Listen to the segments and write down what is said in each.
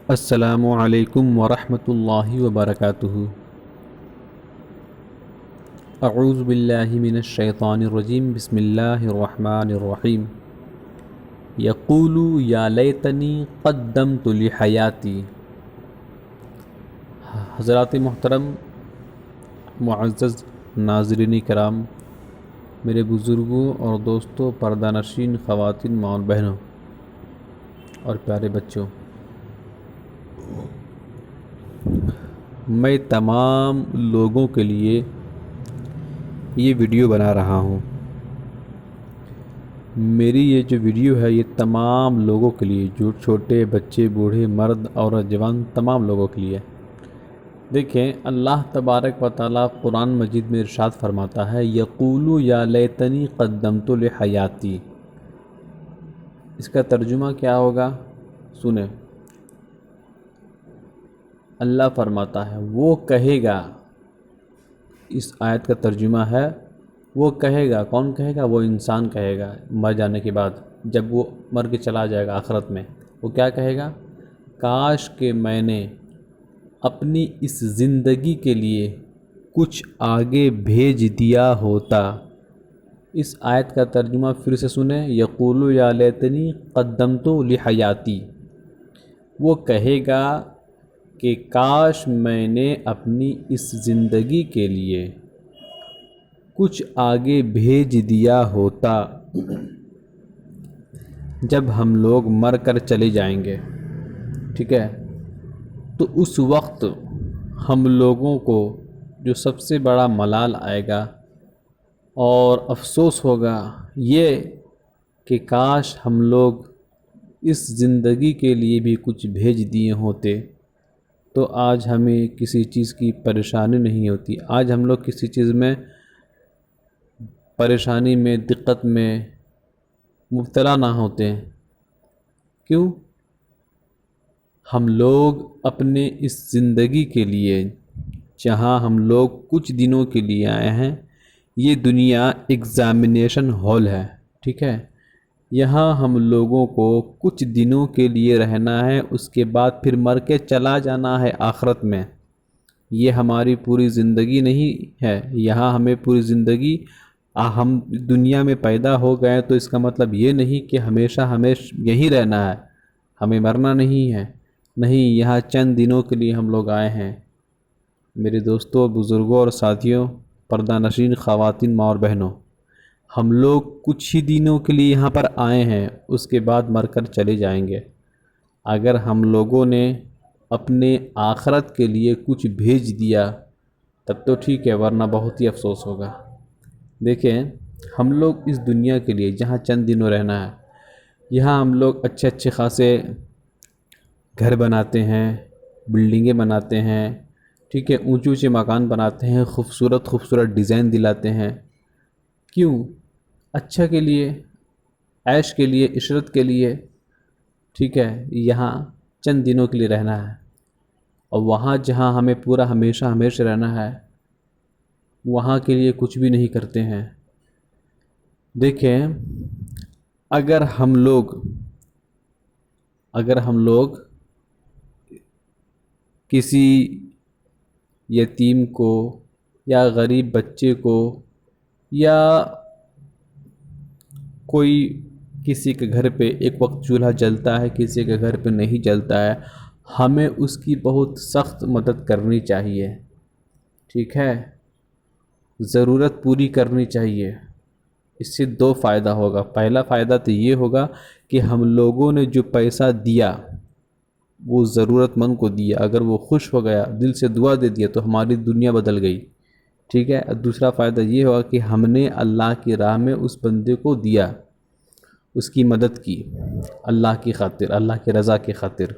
السلام علیکم ورحمۃ اللہ وبرکاتہ۔ اعوذ باللہ من الشیطان الرجیم، بسم اللہ الرحمن الرحیم۔ یقول یا لیتنی قدمت لحیاتی۔ حضرات محترم، معزز ناظرین کرام، میرے بزرگوں اور دوستوں، پردہ نشین خواتین، ماں اور بہنوں اور پیارے بچوں، میں تمام لوگوں کے لیے یہ ویڈیو بنا رہا ہوں۔ میری یہ جو ویڈیو ہے یہ تمام لوگوں کے لیے، جو چھوٹے بچے، بوڑھے، مرد اور جوان، تمام لوگوں کے لیے۔ دیکھیں، اللہ تبارک و تعالیٰ قرآن مجید میں ارشاد فرماتا ہے، یقول یا لیتنی قدمت لحیاتی۔ اس کا ترجمہ کیا ہوگا؟ سنیں، اللہ فرماتا ہے وہ کہے گا، اس آیت کا ترجمہ ہے وہ کہے گا۔ کون کہے گا؟ وہ انسان کہے گا مر جانے کے بعد، جب وہ مر کے چلا جائے گا آخرت میں، وہ کیا کہے گا؟ کاش کہ میں نے اپنی اس زندگی کے لیے کچھ آگے بھیج دیا ہوتا۔ اس آیت کا ترجمہ پھر سے سنیں، یقول یا لیتنی قدمت لحیاتی۔ وہ کہے گا کہ کاش میں نے اپنی اس زندگی کے لیے کچھ آگے بھیج دیا ہوتا۔ جب ہم لوگ مر کر چلے جائیں گے، ٹھیک ہے، تو اس وقت ہم لوگوں کو جو سب سے بڑا ملال آئے گا اور افسوس ہوگا یہ کہ کاش ہم لوگ اس زندگی کے لیے بھی کچھ بھیج دیے ہوتے، تو آج ہمیں کسی چیز کی پریشانی نہیں ہوتی، آج ہم لوگ کسی چیز میں پریشانی میں، دقت میں مبتلا نہ ہوتے۔ کیوں؟ ہم لوگ اپنے اس زندگی کے لیے، جہاں ہم لوگ کچھ دنوں کے لیے آئے ہیں، یہ دنیا ایگزامینیشن ہال ہے، ٹھیک ہے، یہاں ہم لوگوں کو کچھ دنوں کے لیے رہنا ہے، اس کے بعد پھر مر کے چلا جانا ہے آخرت میں۔ یہ ہماری پوری زندگی نہیں ہے، یہاں ہمیں پوری زندگی، ہم دنیا میں پیدا ہو گئے تو اس کا مطلب یہ نہیں کہ ہمیشہ یہیں رہنا ہے، ہمیں مرنا نہیں ہے، نہیں، یہاں چند دنوں کے لیے ہم لوگ آئے ہیں۔ میرے دوستوں، بزرگوں اور ساتھیوں، پردہ نشین خواتین، ماں اور بہنوں، ہم لوگ کچھ ہی دنوں کے لیے یہاں پر آئے ہیں، اس کے بعد مر کر چلے جائیں گے۔ اگر ہم لوگوں نے اپنے آخرت کے لیے کچھ بھیج دیا تب تو ٹھیک ہے، ورنہ بہت ہی افسوس ہوگا۔ دیکھیں، ہم لوگ اس دنیا کے لیے جہاں چند دنوں رہنا ہے، یہاں ہم لوگ اچھے اچھے خاصے گھر بناتے ہیں، بلڈنگیں بناتے ہیں، ٹھیک ہے، اونچے اونچے مکان بناتے ہیں، خوبصورت خوبصورت ڈیزائن دلاتے ہیں۔ کیوں؟ اچھا کے لیے، عیش کے لیے، عشرت کے لیے، ٹھیک ہے، یہاں چند دنوں کے لیے رہنا ہے، اور وہاں جہاں ہمیں پورا ہمیشہ ہمیشہ رہنا ہے، وہاں کے لیے کچھ بھی نہیں کرتے ہیں۔ دیکھیں، اگر ہم لوگ کسی یتیم کو یا غریب بچے کو یا کوئی کسی کے گھر پہ ایک وقت چولہا جلتا ہے، کسی کے گھر پہ نہیں جلتا ہے، ہمیں اس کی بہت سخت مدد کرنی چاہیے، ٹھیک ہے، ضرورت پوری کرنی چاہیے۔ اس سے دو فائدہ ہوگا۔ پہلا فائدہ تو یہ ہوگا کہ ہم لوگوں نے جو پیسہ دیا وہ ضرورت مند کو دیا، اگر وہ خوش ہو گیا، دل سے دعا دے دیا، تو ہماری دنیا بدل گئی، ٹھیک ہے۔ دوسرا فائدہ یہ ہوگا کہ ہم نے اللہ کی راہ میں اس بندے کو دیا، اس کی مدد کی، اللہ کی خاطر، اللہ کی رضا کی خاطر،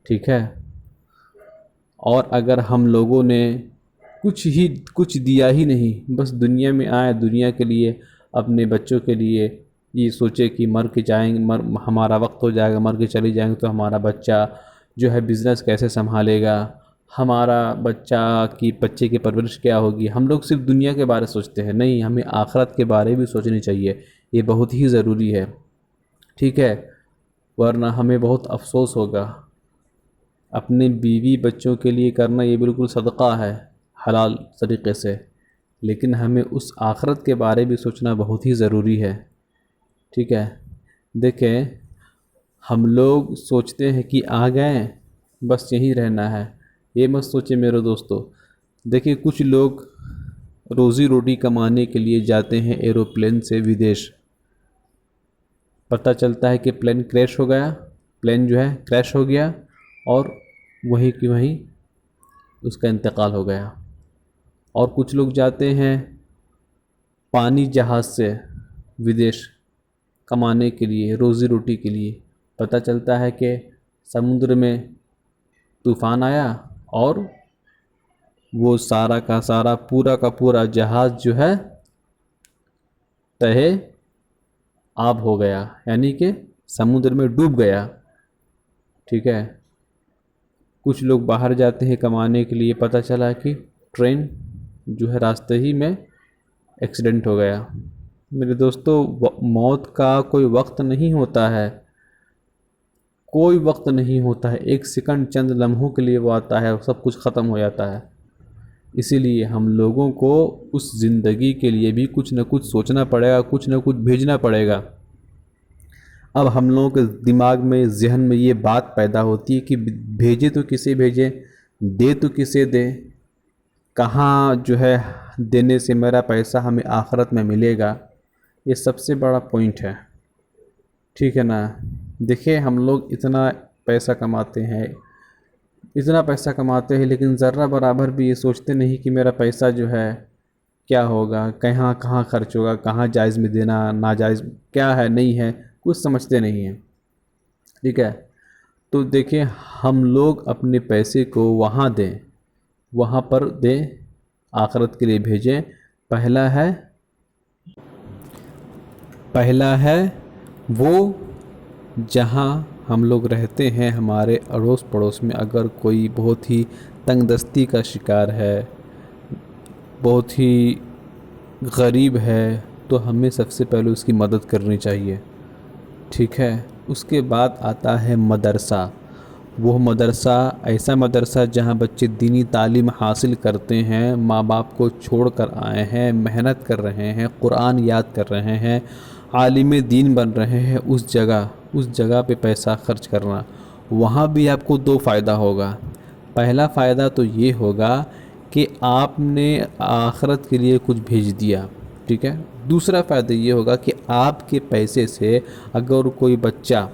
ٹھیک ہے۔ اور اگر ہم لوگوں نے کچھ دیا ہی نہیں، بس دنیا میں آئے، دنیا کے لیے، اپنے بچوں کے لیے یہ سوچے کہ مر کے جائیں گے، ہمارا وقت ہو جائے گا، مر کے چلے جائیں گے تو ہمارا بچہ جو ہے بزنس کیسے سنبھالے گا، ہمارا بچے کی پرورش کیا ہوگی۔ ہم لوگ صرف دنیا کے بارے سوچتے ہیں، نہیں، ہمیں آخرت کے بارے بھی سوچنی چاہیے، یہ بہت ہی ضروری ہے، ٹھیک ہے، ورنہ ہمیں بہت افسوس ہوگا۔ اپنے بیوی بچوں کے لیے کرنا یہ بالکل صدقہ ہے حلال طریقے سے، لیکن ہمیں اس آخرت کے بارے بھی سوچنا بہت ہی ضروری ہے، ٹھیک ہے۔ دیکھیں ہم لوگ سوچتے ہیں کہ آ گئے بس یہیں رہنا ہے، یہ مت سوچیں میرے دوستو۔ دیکھیں کچھ لوگ روزی روٹی کمانے کے لیے جاتے ہیں ایروپلین سے ودیش، پتہ چلتا ہے کہ پلین کریش ہو گیا، پلین جو ہے کریش ہو گیا اور وہیں کی وہیں اس کا انتقال ہو گیا۔ اور کچھ لوگ جاتے ہیں پانی جہاز سے ودیش کمانے کے لیے، روزی روٹی کے لیے، پتہ چلتا ہے کہ سمندر میں طوفان آیا اور وہ سارا کا سارا پورا کا پورا جہاز جو ہے تہے آب ہو گیا، یعنی کہ سمندر میں ڈوب گیا، ٹھیک ہے۔ کچھ لوگ باہر جاتے ہیں کمانے کے لیے، پتہ چلا کہ ٹرین جو ہے راستے ہی میں ایکسیڈنٹ ہو گیا۔ میرے دوستو موت کا کوئی وقت نہیں ہوتا ہے، کوئی وقت نہیں ہوتا ہے، ایک سیکنڈ چند لمحوں کے لیے وہ آتا ہے اور سب کچھ ختم ہو جاتا ہے۔ اسی لیے ہم لوگوں کو اس زندگی کے لیے بھی کچھ نہ کچھ سوچنا پڑے گا، کچھ نہ کچھ بھیجنا پڑے گا۔ اب ہم لوگوں کے دماغ میں ذہن میں یہ بات پیدا ہوتی ہے کہ بھیجے تو کسے بھیجیں، دے تو کسے دیں، کہاں جو ہے دینے سے میرا پیسہ ہمیں آخرت میں ملے گا، یہ سب سے بڑا پوائنٹ ہے، ٹھیک ہے نا۔ دیکھیں ہم لوگ اتنا پیسہ کماتے ہیں، لیکن ذرہ برابر بھی یہ سوچتے نہیں کہ میرا پیسہ جو ہے کیا ہوگا، کہاں خرچ ہوگا، کہاں جائز میں دینا، ناجائز کیا ہے نہیں ہے، کچھ سمجھتے نہیں ہیں، ٹھیک ہے۔ تو دیکھیں ہم لوگ اپنے پیسے کو وہاں دیں، وہاں پر دیں، آخرت کے لیے بھیجیں۔ پہلا ہے وہ جہاں ہم لوگ رہتے ہیں، ہمارے اڑوس پڑوس میں اگر کوئی بہت ہی تنگ دستی کا شکار ہے، بہت ہی غریب ہے، تو ہمیں سب سے پہلے اس کی مدد کرنی چاہیے، ٹھیک ہے۔ اس کے بعد آتا ہے مدرسہ، وہ مدرسہ ایسا مدرسہ جہاں بچے دینی تعلیم حاصل کرتے ہیں، ماں باپ کو چھوڑ کر آئے ہیں، محنت کر رہے ہیں، قرآن یاد کر رہے ہیں، عالم دین بن رہے ہیں، اس جگہ پہ پیسہ خرچ کرنا۔ وہاں بھی آپ کو دو فائدہ ہوگا۔ پہلا فائدہ تو یہ ہوگا کہ آپ نے آخرت کے لیے کچھ بھیج دیا، ٹھیک ہے۔ دوسرا فائدہ یہ ہوگا کہ آپ کے پیسے سے اگر کوئی بچہ،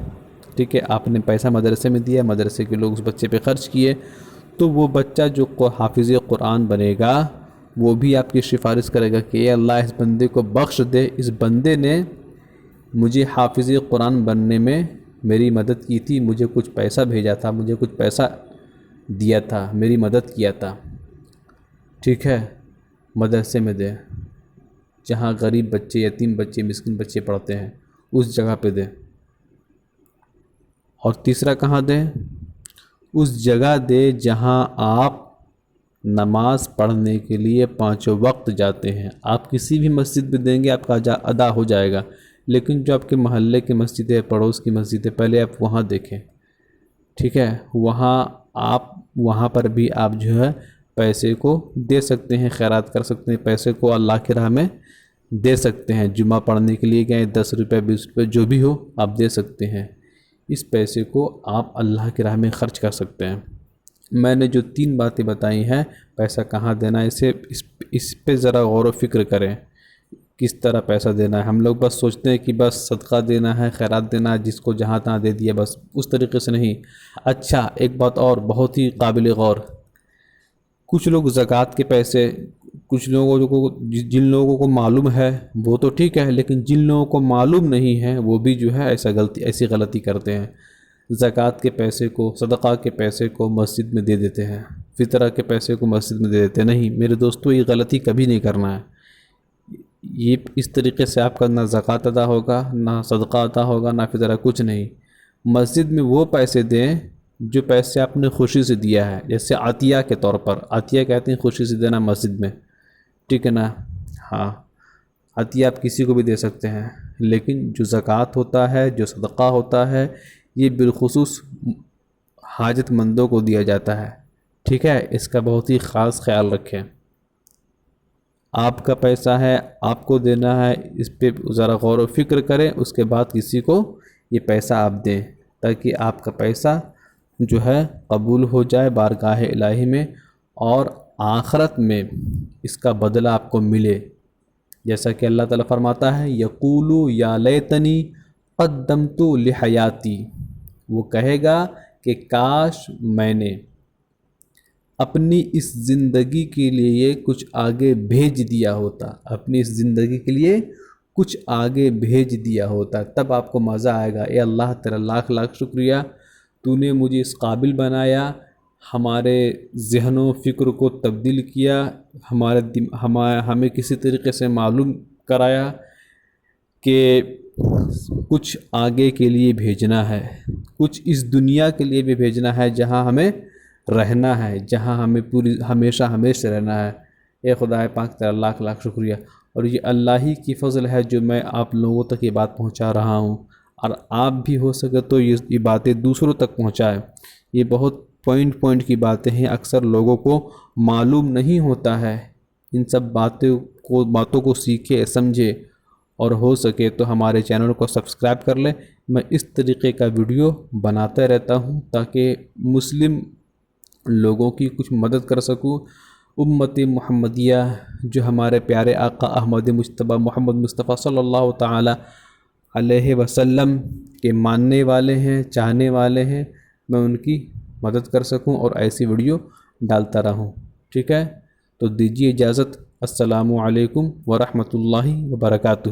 ٹھیک ہے، آپ نے پیسہ مدرسے میں دیا، مدرسے کے لوگ اس بچے پہ خرچ کیے، تو وہ بچہ جو حافظ قرآن بنے گا وہ بھی آپ کی سفارش کرے گا کہ اے اللہ اس بندے کو بخش دے، اس بندے نے مجھے حافظ قرآن بننے میں میری مدد کی تھی، مجھے کچھ پیسہ بھیجا تھا، مجھے کچھ پیسہ دیا تھا، میری مدد کیا تھا، ٹھیک ہے۔ مدرسے میں دے، جہاں غریب بچے، یتیم بچے، مسکین بچے پڑھتے ہیں، اس جگہ پہ دے۔ اور تیسرا کہاں دیں؟ اس جگہ دے جہاں آپ نماز پڑھنے کے لیے 5 وقت جاتے ہیں۔ آپ کسی بھی مسجد میں دیں گے آپ کا ادا ہو جائے گا، لیکن جو آپ کے محلے کی مسجد ہے، پڑوس کی مسجد ہے، پہلے آپ وہاں دیکھیں، ٹھیک ہے۔ وہاں پر بھی آپ جو ہے پیسے کو دے سکتے ہیں، خیرات کر سکتے ہیں، پیسے کو اللہ کی راہ میں دے سکتے ہیں۔ جمعہ پڑھنے کے لیے گئے، 10 روپے 20 روپے جو بھی ہو آپ دے سکتے ہیں، اس پیسے کو آپ اللہ کی راہ میں خرچ کر سکتے ہیں۔ میں نے جو 3 باتیں بتائی ہیں، پیسہ کہاں دینا ہے، اس پہ ذرا غور و فکر کریں، کس طرح پیسہ دینا ہے۔ ہم لوگ بس سوچتے ہیں کہ بس صدقہ دینا ہے، خیرات دینا ہے، جس کو جہاں تہاں دے دیا، بس اس طریقے سے نہیں۔ اچھا ایک بات اور بہت ہی قابل غور، کچھ لوگ زکوٰۃ کے پیسے، کچھ لوگوں کو، جن لوگوں کو معلوم ہے وہ تو ٹھیک ہے، لیکن جن لوگوں کو معلوم نہیں ہے وہ بھی جو ہے ایسی غلطی کرتے ہیں، زکوٰۃ کے پیسے کو، صدقہ کے پیسے کو مسجد میں دے دیتے ہیں، فطرہ کے پیسے کو مسجد میں دے دیتے ہیں۔ نہیں میرے دوستو، یہ غلطی کبھی نہیں کرنا ہے۔ یہ اس طریقے سے آپ کا نہ زکوٰۃ ادا ہوگا، نہ صدقہ ادا ہوگا، نہ فطرہ، کچھ نہیں۔ مسجد میں وہ پیسے دیں جو پیسے آپ نے خوشی سے دیا ہے، جیسے عطیہ کے طور پر، عطیہ کہتے ہیں خوشی سے دینا مسجد میں، ٹھیک ہے نا۔ ہاں عطیہ آپ کسی کو بھی دے سکتے ہیں، لیکن جو زکوٰۃ ہوتا ہے، جو صدقہ ہوتا ہے، یہ بالخصوص حاجت مندوں کو دیا جاتا ہے، ٹھیک ہے؟ اس کا بہت ہی خاص خیال رکھیں۔ آپ کا پیسہ ہے، آپ کو دینا ہے، اس پہ ذرا غور و فکر کریں، اس کے بعد کسی کو یہ پیسہ آپ دیں، تاکہ آپ کا پیسہ جو ہے قبول ہو جائے بارگاہ الہی میں، اور آخرت میں اس کا بدلہ آپ کو ملے۔ جیسا کہ اللہ تعالیٰ فرماتا ہے یقولو یا لیتنی قدمت لحیاتی، وہ کہے گا کہ کاش میں نے اپنی اس زندگی کے لیے کچھ آگے بھیج دیا ہوتا، اپنی اس زندگی کے لیے کچھ آگے بھیج دیا ہوتا، تب آپ کو مزہ آئے گا۔ اے اللہ تیرا لاکھ لاکھ شکریہ، تو نے مجھے اس قابل بنایا، ہمارے ذہن و فکر کو تبدیل کیا، ہمیں کسی طریقے سے معلوم کرایا کہ کچھ آگے کے لیے بھیجنا ہے، کچھ اس دنیا کے لیے بھی بھیجنا ہے جہاں ہمیں رہنا ہے، جہاں ہمیں پوری ہمیشہ رہنا ہے۔ اے خدا پاک تیرا لاکھ لاکھ شکریہ، اور یہ اللہ ہی کی فضل ہے جو میں آپ لوگوں تک یہ بات پہنچا رہا ہوں، اور آپ بھی ہو سکے تو یہ باتیں دوسروں تک پہنچائیں۔ یہ بہت پوائنٹ کی باتیں ہیں، اکثر لوگوں کو معلوم نہیں ہوتا ہے۔ ان سب باتوں کو سیکھے، سمجھے، اور ہو سکے تو ہمارے چینل کو سبسکرائب کر لیں۔ میں اس طریقے کا ویڈیو بناتا رہتا ہوں تاکہ مسلم لوگوں کی کچھ مدد کر سکوں۔ امت محمدیہ جو ہمارے پیارے آقا احمد مجتبیٰ محمد مصطفیٰ صلی اللہ تعالی علیہ وسلم کے ماننے والے ہیں، چاہنے والے ہیں، میں ان کی مدد کر سکوں اور ایسی ویڈیو ڈالتا رہوں، ٹھیک ہے؟ تو دیجیے اجازت۔ السلام علیکم ورحمۃ اللہ وبرکاتہ۔